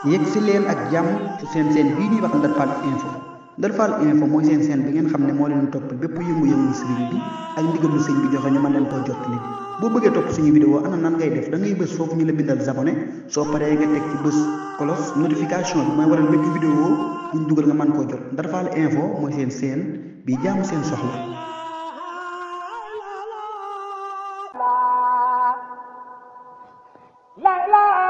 yegg si leen ak jàmm ci seen bii ñuy wax Ndar Fall info Ndar Fall info mooy seen bi ngeen xam ne moo leen topp bépp yëngu-yëngu sëriñ bi ak ndigalu sëñ bi joxe ñu mën leen koo jot li boo bëggee topp suñu vidéo ana nan ngay def da ngay bës foofu ñu la bindal abonné soo paree nga teg ci bës cloche notification bi mooy waral bépp vidéo buñ dugal nga mën koo jot Ndar Fall info mooy seen bi jaamu seen soxla. La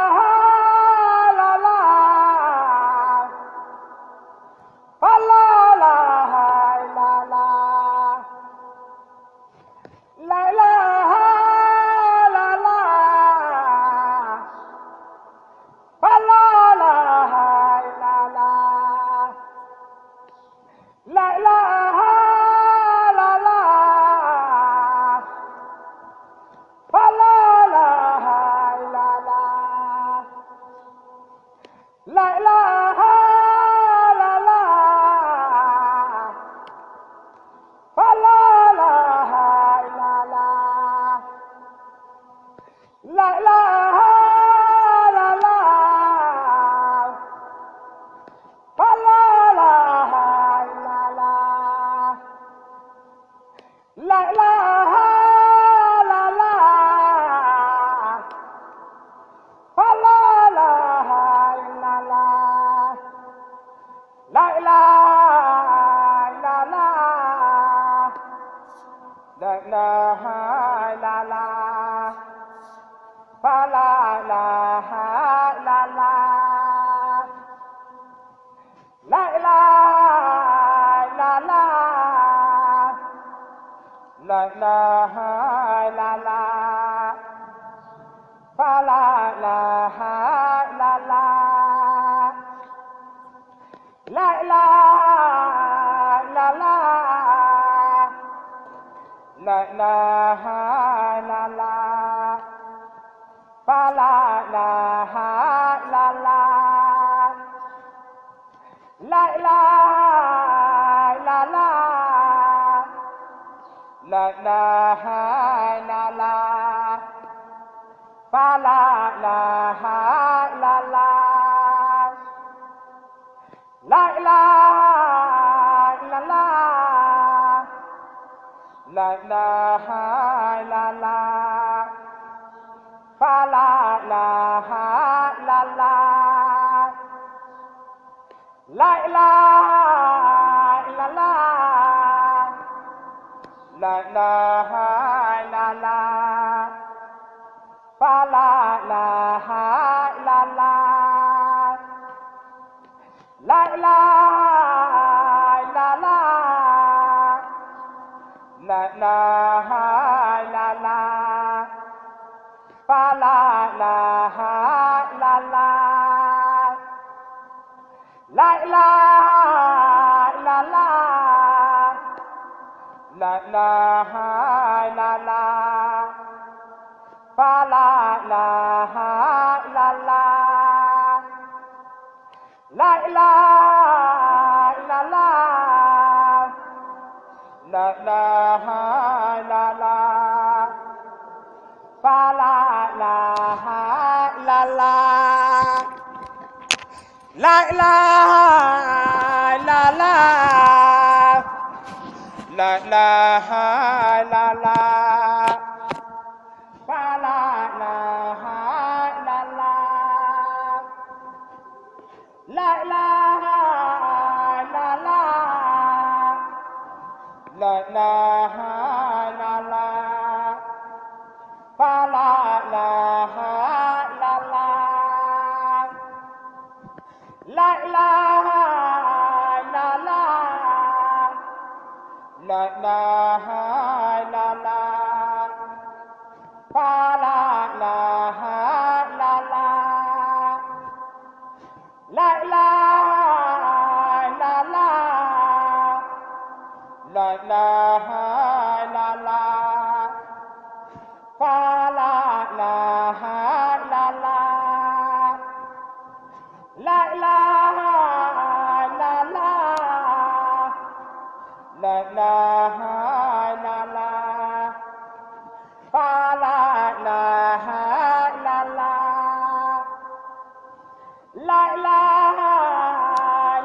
La ilaha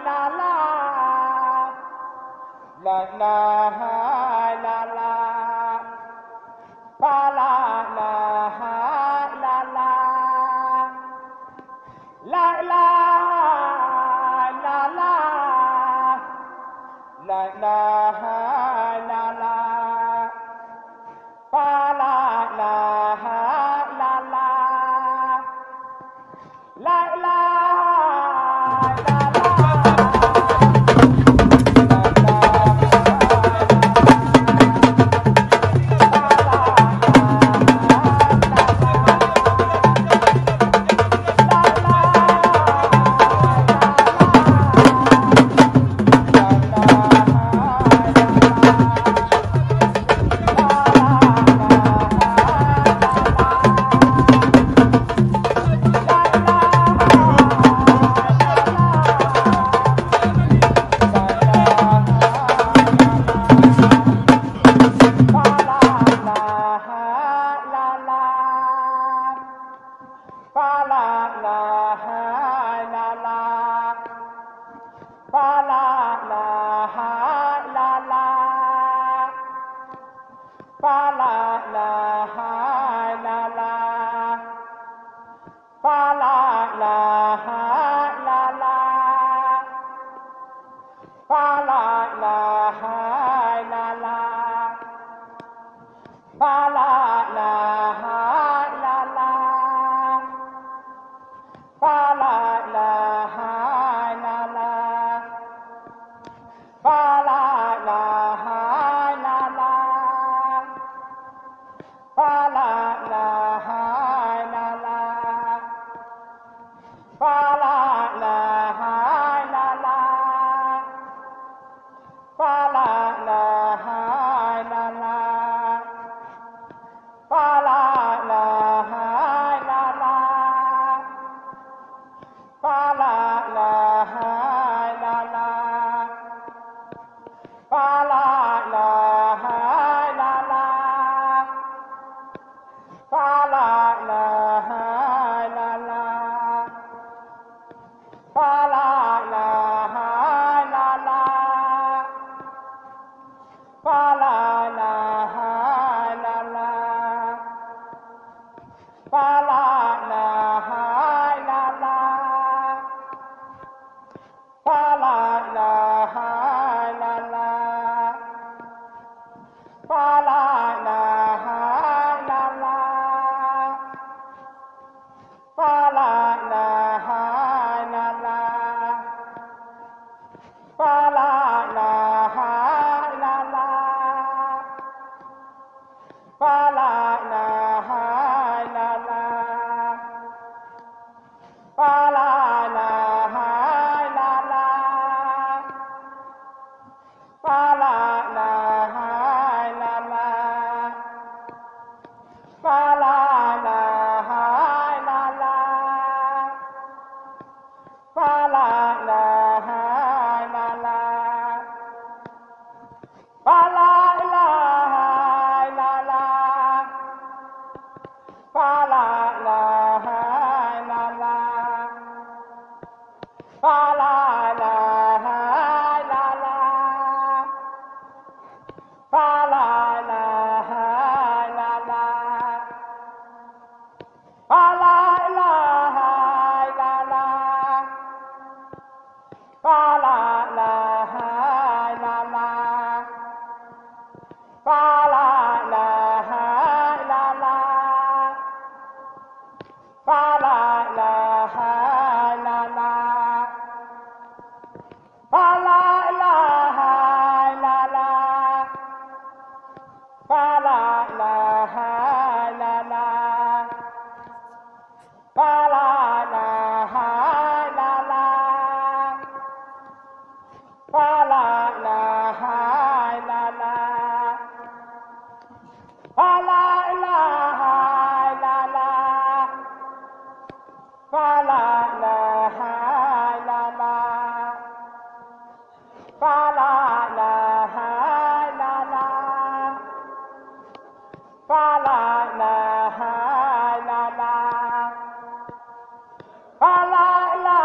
la la la ilaha la la pa la ilaha la la la ilaha la la la ilaha la la pa la ilaha la la la ilaha la la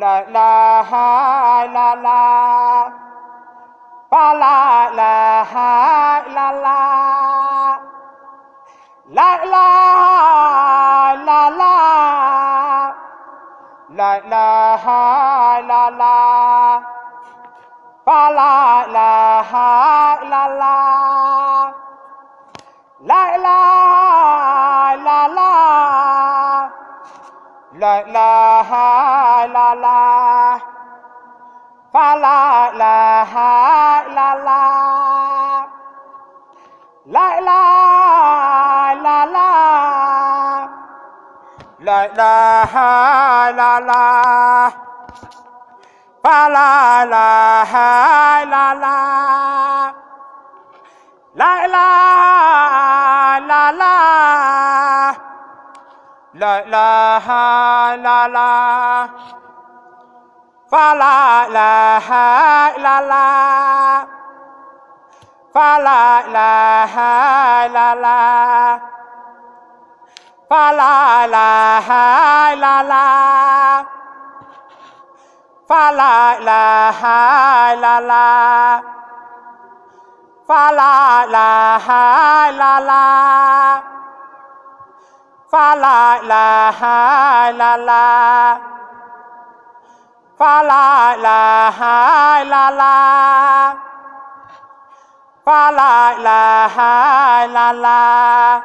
la ilaha illallah, fa la ilaha illallah, la ilaha illallah, la ilaha illallah, fa la ilaha illallah, la ilaha illallah, la ilaha illallah, fa la ilaha illallah, la ilaha illallah, la ilaha illallah, fa la ilaha illallah, la ilaha illallah, la ilaha illallah, fa la ilaha illallah, fa la ilaha illallah, fa la ilaha illallah, fa la ilaha illallah, fa la ilaha illallah, fa la ilaha illallah, fa la ilaha illallah, fa la ilaha illallah,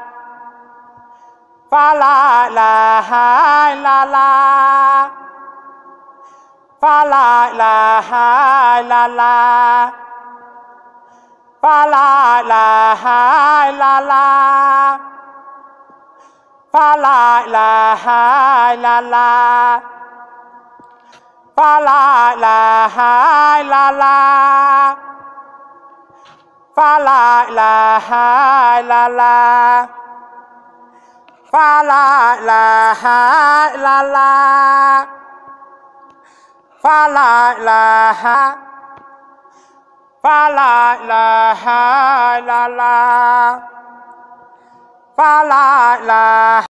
fa la ilaha illallah, fa la ilaha illallah, fa la ilaha illallah, fa la ilaha illallah, fa la ilaha illallah, fa la ilaha illallah, fa la ilaha illallah, fa la ilaha, fa la ilaha illallah, fa la ilaha